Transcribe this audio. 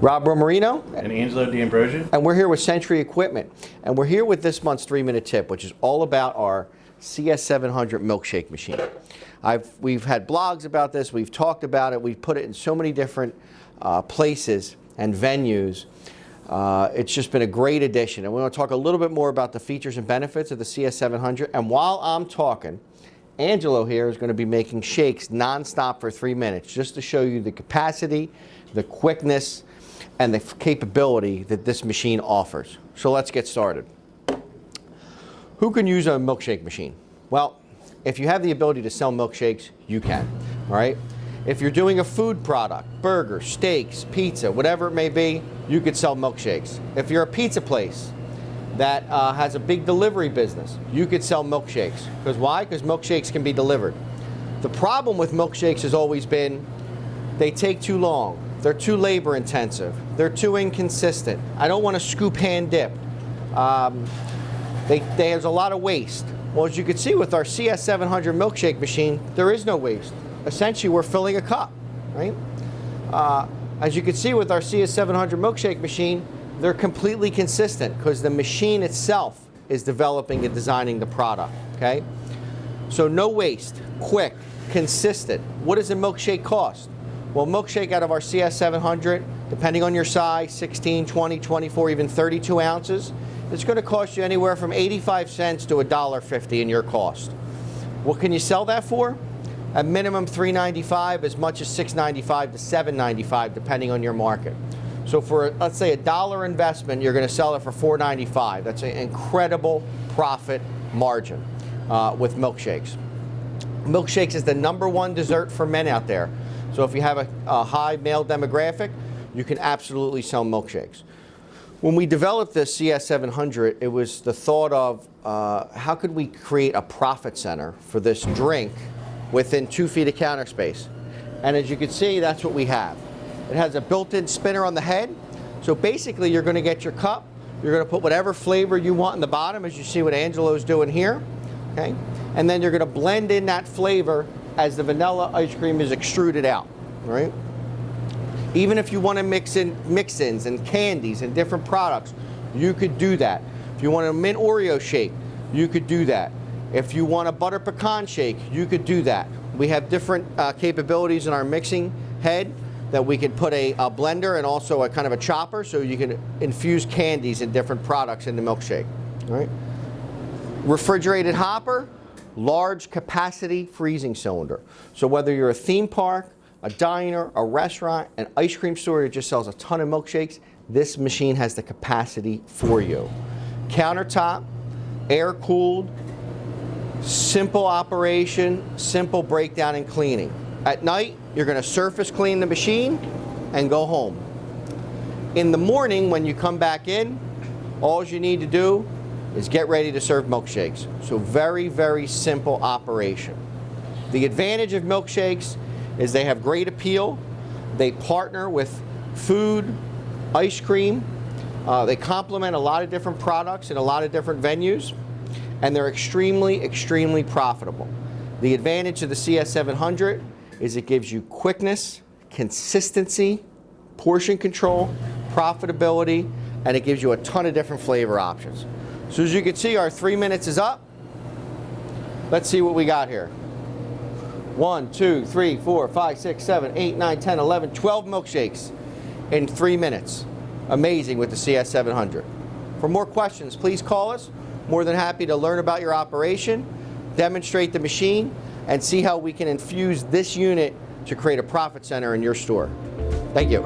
Rob Romarino. And Angelo D'Ambrosio. And we're here with Sentry Equipment. And we're here with this month's 3-minute tip, which is all about our CS700 milkshake machine. We've had blogs about this, we've talked about it, we've put it in so many different places and venues. It's just been a great addition. And we want to talk a little bit more about the features and benefits of the CS700. And while I'm talking, Angelo here is going to be making shakes non-stop for 3 minutes just to show you the capacity, the quickness, and the capability that this machine offers. So let's get started. Who can use a milkshake machine? Well, if you have the ability to sell milkshakes, you can, all right? If you're doing a food product, burger, steaks, pizza, whatever it may be, you could sell milkshakes. If you're a pizza place that has a big delivery business, you could sell milkshakes. Because why? Because milkshakes can be delivered. The problem with milkshakes has always been they take too long. They're too labor intensive. They're too inconsistent. I don't want to scoop hand dip. There's a lot of waste. Well, as you can see with our CS700 milkshake machine, there is no waste. Essentially, we're filling a cup, right? As you can see with our CS700 milkshake machine, they're completely consistent because the machine itself is developing and designing the product, okay? So no waste, quick, consistent. What does a milkshake cost? Well, milkshake out of our CS700, depending on your size, 16, 20, 24, even 32 ounces, it's going to cost you anywhere from 85 cents to $1.50 in your cost. What can you sell that for? At minimum $3.95, as much as $6.95 to $7.95, depending on your market. So for, let's say, $1 investment, you're going to sell it for $4.95. That's an incredible profit margin with milkshakes. Milkshakes is the #1 dessert for men out there. So if you have a high male demographic, you can absolutely sell milkshakes. When we developed this CS700, it was the thought of how could we create a profit center for this drink within 2 feet of counter space. And as you can see, that's what we have. It has a built-in spinner on the head. So basically, you're going to get your cup. You're going to put whatever flavor you want in the bottom, as you see what Angelo's doing here. Okay? And then you're going to blend in that flavor as the vanilla ice cream is extruded out, right? Even if you want to mix in mix-ins and candies and different products, you could do that. If you want a mint Oreo shake, you could do that. If you want a butter pecan shake, you could do that. We have different capabilities in our mixing head that we can put a blender and also a kind of a chopper so you can infuse candies and different products in the milkshake, all right? Refrigerated hopper, large capacity freezing cylinder. So whether you're a theme park, a diner, a restaurant, an ice cream store that just sells a ton of milkshakes, this machine has the capacity for you. Countertop, air-cooled, simple operation, simple breakdown and cleaning. At night, you're going to surface clean the machine and go home. In the morning, when you come back in, all you need to do is get ready to serve milkshakes. So very, very simple operation. The advantage of milkshakes is they have great appeal. They partner with food, ice cream. They complement a lot of different products in a lot of different venues. And they're extremely, extremely profitable. The advantage of the CS700 is it gives you quickness, consistency, portion control, profitability, and it gives you a ton of different flavor options. So as you can see, our 3 minutes is up. Let's see what we got here. 1, 2, 3, 4, 5, 6, 7, 8, 9, 10, 11, 12 milkshakes in 3 minutes. Amazing with the CS700. For more questions, please call us. More than happy to learn about your operation, demonstrate the machine, and see how we can infuse this unit to create a profit center in your store. Thank you.